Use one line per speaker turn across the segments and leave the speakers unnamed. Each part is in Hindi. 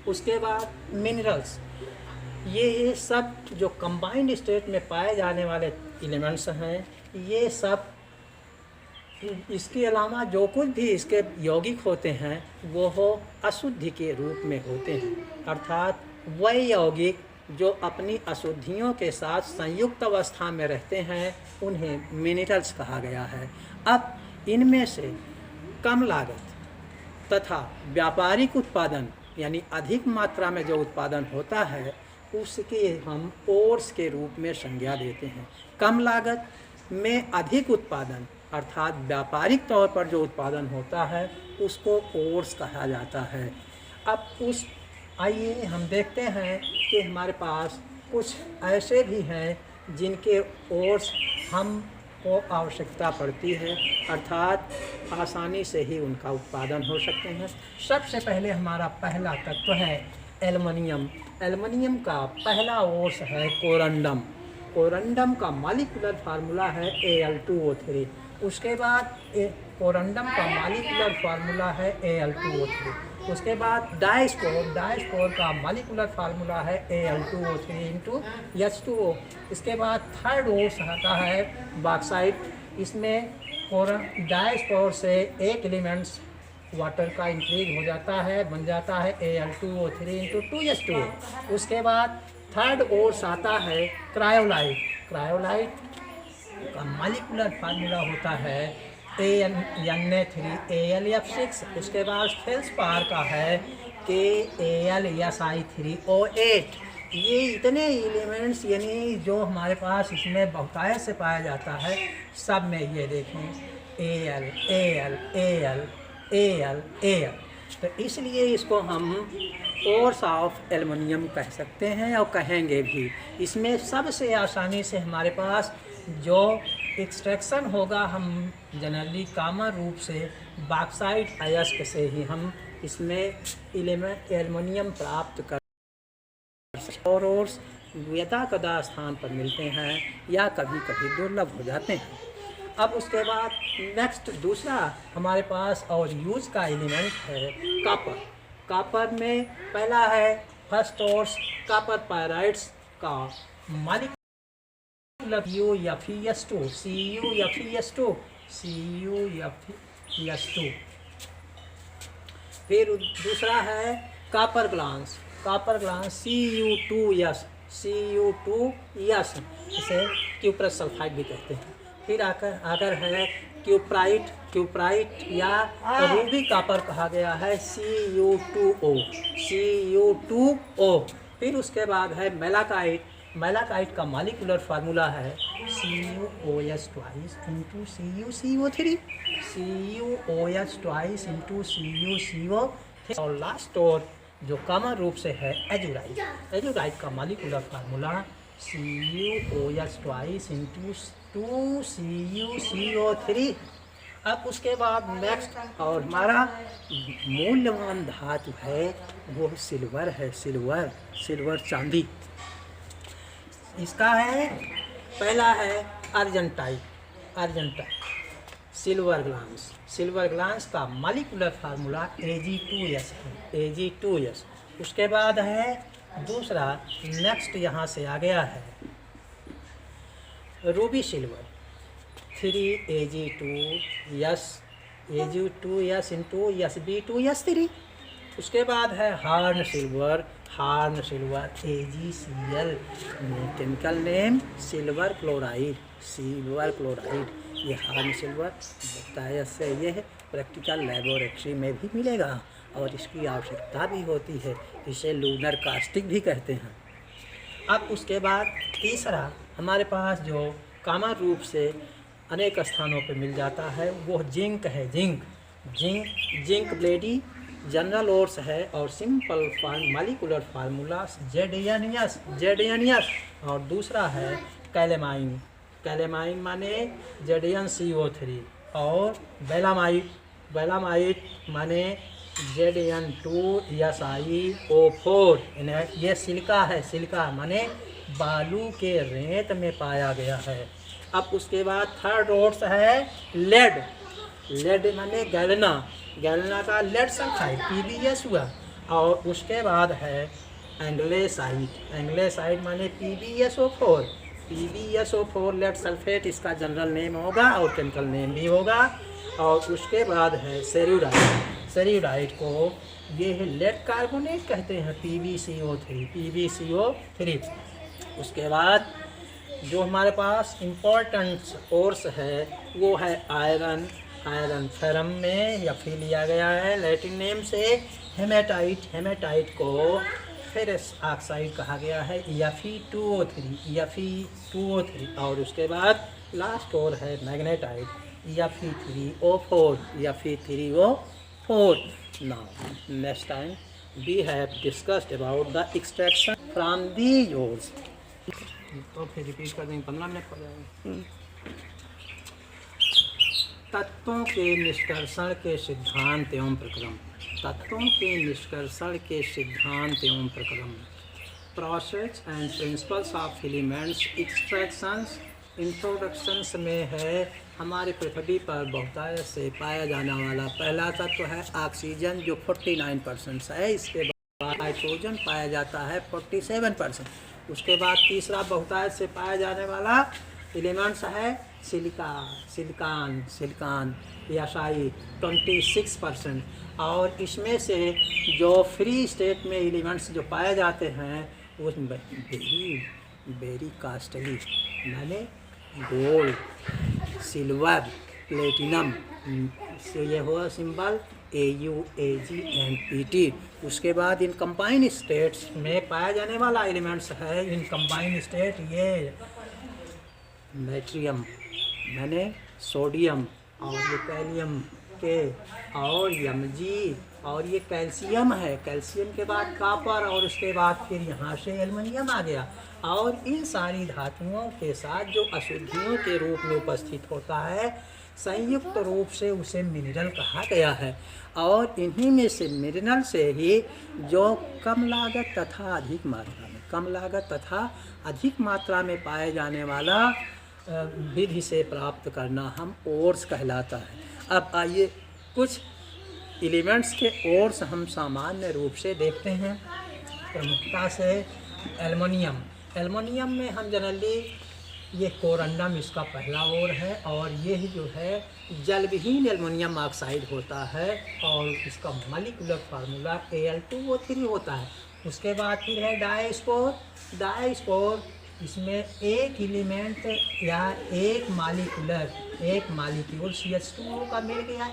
उसके बाद मिनरल्स, ये सब जो कंबाइंड स्टेट में पाए जाने वाले एलिमेंट्स हैं, ये सब इसके अलावा जो कुछ भी इसके यौगिक होते हैं वो हो अशुद्धि के रूप में होते हैं, अर्थात वह यौगिक जो अपनी अशुद्धियों के साथ संयुक्त अवस्था में रहते हैं उन्हें मिनरल्स कहा गया है। अब इनमें से कम लागत तथा व्यापारिक उत्पादन यानी अधिक मात्रा में जो उत्पादन होता है उसके हम ओर्स के रूप में संज्ञा देते हैं। कम लागत में अधिक उत्पादन अर्थात व्यापारिक तौर पर जो उत्पादन होता है उसको ओर्स कहा जाता है। अब आइए हम देखते हैं कि हमारे पास कुछ ऐसे भी हैं जिनके ओर्स हमको आवश्यकता पड़ती है, अर्थात आसानी से ही उनका उत्पादन हो सकते हैं। सबसे पहले हमारा पहला तत्व है एल्युमिनियम। एल्युमिनियम का पहला ओर्स है कोरंडम। कोरंडम का मॉलिक्यूलर फार्मूला है Al2O3। उसके बाद कोरंडम का मॉलिक्यूलर फार्मूला है Al2O3। उसके बाद डायस्पोर का मॉलिक्यूलर फार्मूला है Al2O3 इंटू H2O। इसके बाद थर्ड ओर्स आता है बॉक्साइट। इसमें डायस्पोर से एक एलिमेंट्स वाटर का इंक्रीज हो जाता है, बन जाता है Al2O3 इंटू 2H2O। उसके बाद थर्ड ओर्स आता है क्रायोलाइट। क्रायोलाइट का मॉलिक्यूलर फार्मूला होता है Na3Alf6। उसके बाद फेल्सपार का है KAlSi3O8। ये इतने एलिमेंट्स यानी जो हमारे पास इसमें बहुतायत से पाया जाता है, सब में ये देखें Al Al Al Al Al, तो इसलिए इसको हम ओर्स ऑफ एल्युमिनियम कह सकते हैं और कहेंगे भी। इसमें सबसे आसानी से हमारे पास जो एक्सट्रैक्शन होगा हम जनरली कॉमन रूप से बॉक्साइट अयस्क से ही हम इसमें एल्युमिनियम प्राप्त कर और ओर्स यदा कदा स्थान पर मिलते हैं या कभी कभी दुर्लभ हो जाते हैं। अब उसके बाद नेक्स्ट दूसरा हमारे पास और यूज का एलिमेंट है कॉपर। कॉपर में पहला है फर्स्ट ओर्स कॉपर पायराइड्स का मॉलिक्यूलर CuFeS2। फिर दूसरा है कॉपर ग्लांस Cu2S। इसे क्यूप्रस सल्फाइड भी कहते हैं। फिर आकर है क्यूप्राइट या रूबी कॉपर कहा गया है Cu2O। फिर उसके बाद है मेलाकाइट का मॉलिक्यूलर फार्मूला है CuOS2 इंटू CuCO3 और लास्ट और जो कॉमन रूप से है एजुराइट का molecular formula CuOS2 into 2CuCO3। अब उसके बाद नेक्स्ट और हमारा मूल्यवान धातु है वो सिल्वर है। सिल्वर चांदी। इसका है पहला है अर्जेंटाइट। सिल्वर ग्लांस का मॉलिक्यूलर फार्मूला Ag2S। उसके बाद है दूसरा नेक्स्ट यहाँ से आ गया है Ruby silver 3Ag2S into Sb2S3। उसके बाद है horn silver AgCl, chemical name silver chloride. ये हार्न सिल्वर बताया से ये है प्रैक्टिकल लेबोरेटरी में भी मिलेगा और इसकी आवश्यकता भी होती है। इसे लूनर कास्टिक भी कहते हैं। अब उसके बाद तीसरा हमारे पास जो कॉमन रूप से अनेक स्थानों पर मिल जाता है वो जिंक है। जिंक ब्लेडी जनरल ओर्स है और सिंपल मॉलिक्यूलर फार्मूला जेडियनियस। और दूसरा है कैलेमाइन माने ZnCO3 और बेलामाइट माने Zn2SiO4। ये सिलिका माने बालू के रेत में पाया गया है। अब उसके बाद थर्ड ओर्स है लेड माने गैलेना का लेड सल्फाइड PbS हुआ। और उसके बाद है एंग्लेसाइड। एंग्लेसाइड माने PbSO4। PbSO4 लेड सल्फेट इसका जनरल नेम होगा और केमिकल नेम भी होगा। और उसके बाद है सेल्यूराइड। सेल्यूराइड को ये है लेड कार्बोनेट कहते हैं, PbCO3। उसके बाद जो हमारे पास इम्पोर्टेंट ओर्स है वो है आयरन। आयरन फेरम में या फिर लिया गया है लैटिन नेम से हेमेटाइट। हेमेटाइट को फेरस ऑक्साइड कहा गया है, Fe2O3। और उसके बाद लास्ट और है magnetite, Fe3O4। Now next time we have discussed about the extraction from these ores. तो फिर रिपीट कर देंगे, 15 मिनट हो जाएंगे। तत्वों के निष्कर्षण के सिद्धांत एवं प्रक्रम। तत्वों के निष्कर्षण के सिद्धांत एवं प्रक्रम। Process and principles of elements extractions. Introductions में है हमारी पृथ्वी पर बहुतायत से पाया जाने वाला पहला तत्व है ऑक्सीजन जो 49% है। इसके बाद नाइट्रोजन पाया जाता है 47%। उसके बाद तीसरा बहुतायत से पाया जाने वाला एलिमेंट्स है सिलिकॉन या शाई 26%। और इसमें से जो फ्री स्टेट में एलिमेंट्स जो पाए जाते हैं वो वेरी कास्टली माने गोल्ड, सिल्वर, प्लेटिनम से ये हुआ symbol AU, AG and PT। उसके बाद इन कंबाइंड स्टेट्स में पाया जाने वाला एलिमेंट्स है इन कंबाइंड स्टेट ये नेट्रियम मैंने सोडियम और ये कैलियम के और Mg और ये कैल्शियम है। कैल्शियम के बाद कॉपर और उसके बाद फिर यहाँ से एल्युमिनियम आ गया। और इन सारी धातुओं के साथ जो अशुद्धियों के रूप में उपस्थित होता है संयुक्त रूप से उसे मिनरल कहा गया है। और इन्हीं में से मिनरल से ही जो कम लागत तथा अधिक मात्रा में अधिक मात्रा में पाए जाने वाला विधि से प्राप्त करना हम ओर्स कहलाता है। अब आइए कुछ एलिमेंट्स के ओर्स हम सामान्य रूप से देखते हैं। प्रमुखता से एल्युमिनियम। एल्युमिनियम में हम जनरली ये कोरंडम इसका पहला ओर है और ये जो है जलविहीन एल्युमिनियम ऑक्साइड होता है और इसका मॉलिक्यूलर फार्मूला Al2O3 होता है। उसके बाद फिर है डायस्पोर। डायस्पोर इसमें एक एलिमेंट या एक मालिक्यूल CH2O का मिल गया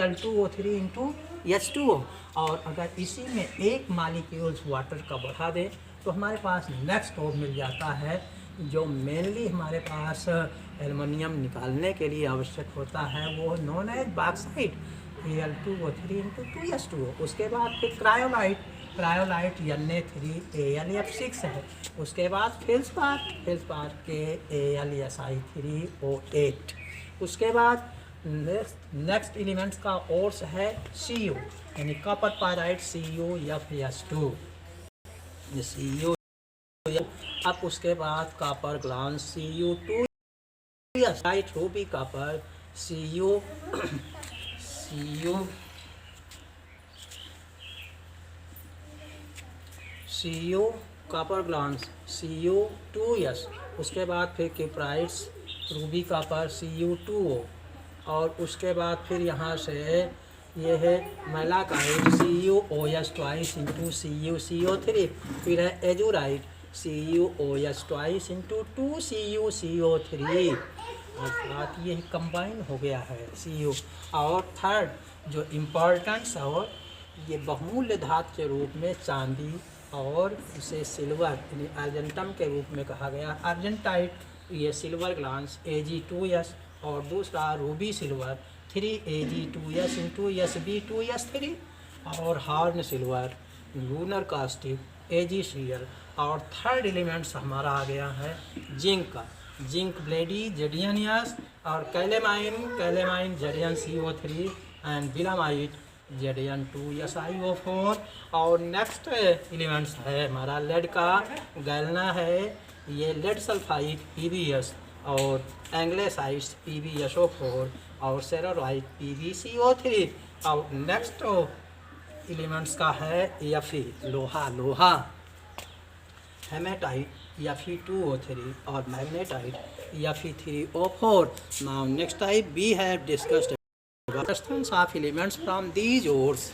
Al2O3 और अगर इसी में एक मालिक्यूल्स वाटर का बढ़ा दें तो हमारे पास नेक्स्ट और मिल जाता है जो मेनली हमारे पास एल्युमिनियम निकालने के लिए आवश्यक होता है वो नॉन एज बॉक्साइट Al2O3 उसके बाद फिर क्रायोलाइट Na3Al(F6) है। उसके बाद फेल्सपार के AlSi3O8। उसके बाद नेक्स्ट एलिमेंट्स का ओर्स है Cu यानी कॉपर पायराइड CuFs2। अब उसके बाद copper glance Cu2 ruby copper Cu copper glance Cu2s। उसके बाद फिर किप्राइट्स रूबी कॉपर Cu2O और उसके बाद फिर यहाँ से ये है मैलाकाइट CuOS2 फिर है एजुराइट CuOS2 अर्थात ये कंबाइन हो गया है Cu। और थर्ड जो इम्पोर्टेंस और ये बहुमूल्य धातु के रूप में चांदी और इसे सिल्वर यानी अर्जेंटम के रूप में कहा गया अर्जेंटाइट ये सिल्वर ग्लांस Ag2s और दूसरा रूबी सिल्वर 3Ag2s Sb2s3 और horn silver lunar caustic AgCl। और थर्ड एलिमेंट्स हमारा आ गया है जिंक ब्लेडी जेडियनियस और कैलेमाइन ZnCO3 एंड बिलामाइट Zn2SiO4। और नेक्स्ट एलिमेंट्स है हमारा लेड का गैलना है ये लेड सल्फाइड PbS और एंग्लेसाइट PbSO4 और सेरोराइट PbCO3। अब नेक्स्ट एलिमेंट्स का है Fe, लोहा, हेमेटाइट Fe2O3 और magnetite Fe3O4. Now next type we have discussed substance of elements from these ores.